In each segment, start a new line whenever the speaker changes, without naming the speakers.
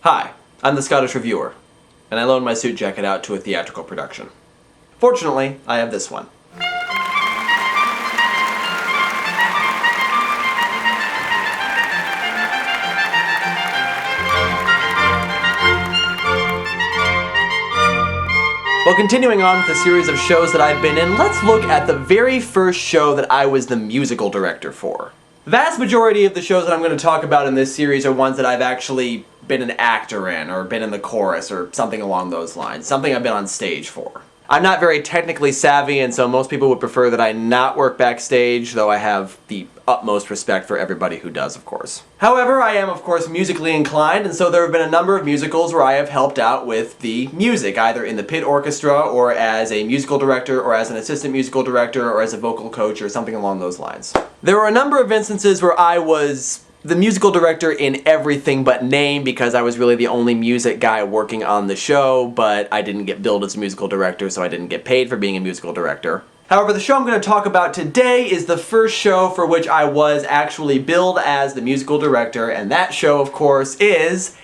Hi, I'm the Scottish Reviewer, and I loaned my suit jacket out to a theatrical production. Fortunately, I have this one. Well, continuing on with the series of shows that I've been in, let's look at the very first show that I was the musical director for. The vast majority of the shows that I'm going to talk about in this series are ones that I've actually been an actor in, or been in the chorus, or something along those lines. Something I've been on stage for. I'm not very technically savvy, and so most people would prefer that I not work backstage, though I have the utmost respect for everybody who does, of course. However, I am, of course, musically inclined, and so there have been a number of musicals where I have helped out with the music, either in the pit orchestra, or as a musical director, or as an assistant musical director, or as a vocal coach, or something along those lines. There were a number of instances where I was the musical director in everything but name, because I was really the only music guy working on the show, but I didn't get billed as a musical director, so I didn't get paid for being a musical director. However, the show I'm going to talk about today is the first show for which I was actually billed as the musical director, and that show, of course, is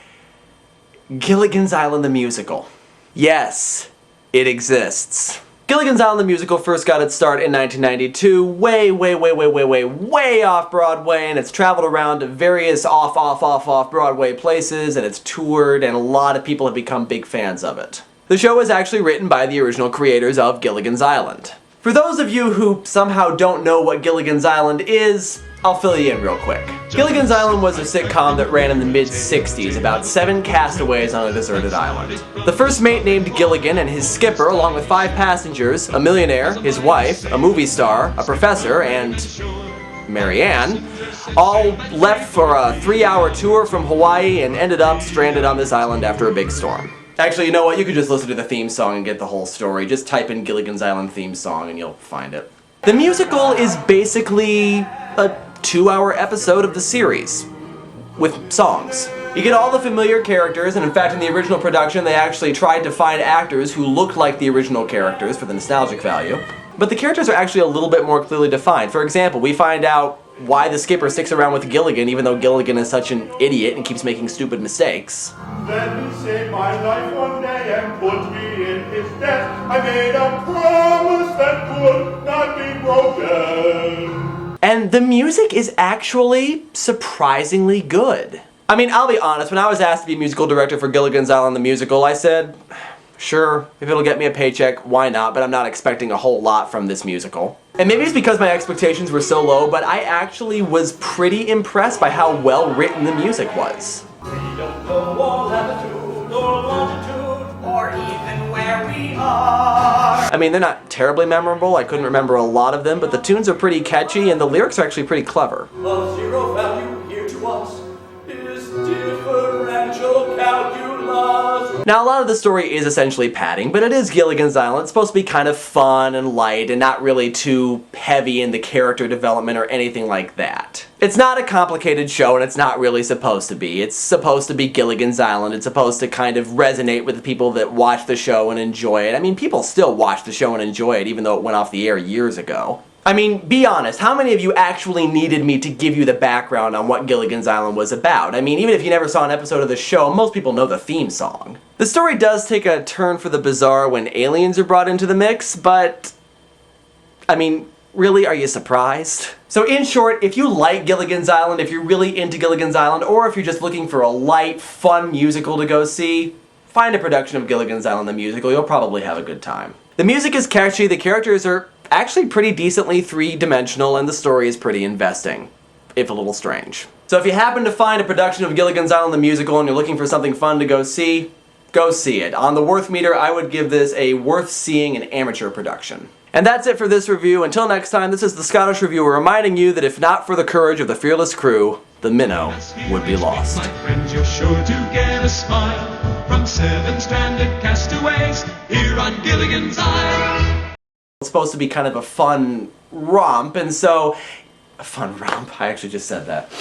Gilligan's Island the Musical. Yes, it exists. Gilligan's Island the Musical first got its start in 1992, way off Broadway, and it's traveled around to various off Broadway places, and it's toured, and a lot of people have become big fans of it. The show was actually written by the original creators of Gilligan's Island. For those of you who somehow don't know what Gilligan's Island is, I'll fill you in real quick. Gilligan's Island was a sitcom that ran in the mid-60s about 7 castaways on a deserted island. The first mate named Gilligan and his skipper, along with 5 passengers, a millionaire, his wife, a movie star, a professor, and Marianne, all left for a 3-hour tour from Hawaii and ended up stranded on this island after a big storm. Actually, you know what? You could just listen to the theme song and get the whole story. Just type in Gilligan's Island theme song and you'll find it. The musical is basically a 2-hour episode of the series, with songs. You get all the familiar characters, and in fact in the original production they actually tried to find actors who looked like the original characters for the nostalgic value. But the characters are actually a little bit more clearly defined. For example, we find out why the skipper sticks around with Gilligan even though Gilligan is such an idiot and keeps making stupid mistakes.
Then he saved my life one day and put me in his debt. I made a promise that could not be broken.
And the music is actually surprisingly good. I mean, I'll be honest, when I was asked to be musical director for Gilligan's Island the Musical, I said, sure, if it'll get me a paycheck, why not, but I'm not expecting a whole lot from this musical. And maybe it's because my expectations were so low, but I actually was pretty impressed by how well written the music was.
We don't know our latitude or longitude or even where we are.
I mean, they're not terribly memorable, I couldn't remember a lot of them, but the tunes are pretty catchy and the lyrics are actually pretty clever.
Of zero value here to us is differential calculus.
Now, a lot of the story is essentially padding, but it is Gilligan's Island. It's supposed to be kind of fun and light and not really too heavy in the character development or anything like that. It's not a complicated show, and it's not really supposed to be. It's supposed to be Gilligan's Island. It's supposed to kind of resonate with the people that watch the show and enjoy it. I mean, people still watch the show and enjoy it, even though it went off the air years ago. I mean, be honest, how many of you actually needed me to give you the background on what Gilligan's Island was about? I mean, even if you never saw an episode of the show, most people know the theme song. The story does take a turn for the bizarre when aliens are brought into the mix, but I mean, really, are you surprised? So in short, if you like Gilligan's Island, if you're really into Gilligan's Island, or if you're just looking for a light, fun musical to go see, find a production of Gilligan's Island the Musical, you'll probably have a good time. The music is catchy, the characters are actually pretty decently three-dimensional, and the story is pretty investing, if a little strange. So if you happen to find a production of Gilligan's Island the Musical and you're looking for something fun to go see it. On the worth meter, I would give this a worth seeing and amateur production. And that's it for this review. Until next time, this is the Scottish Reviewer reminding you that if not for the courage of the fearless crew, the minnow would be lost.
My friends, you're sure to get a smile from 7 stranded castaways here on Gilligan's Island.
It's supposed to be kind of a fun romp, and so... A fun romp? I actually just said that.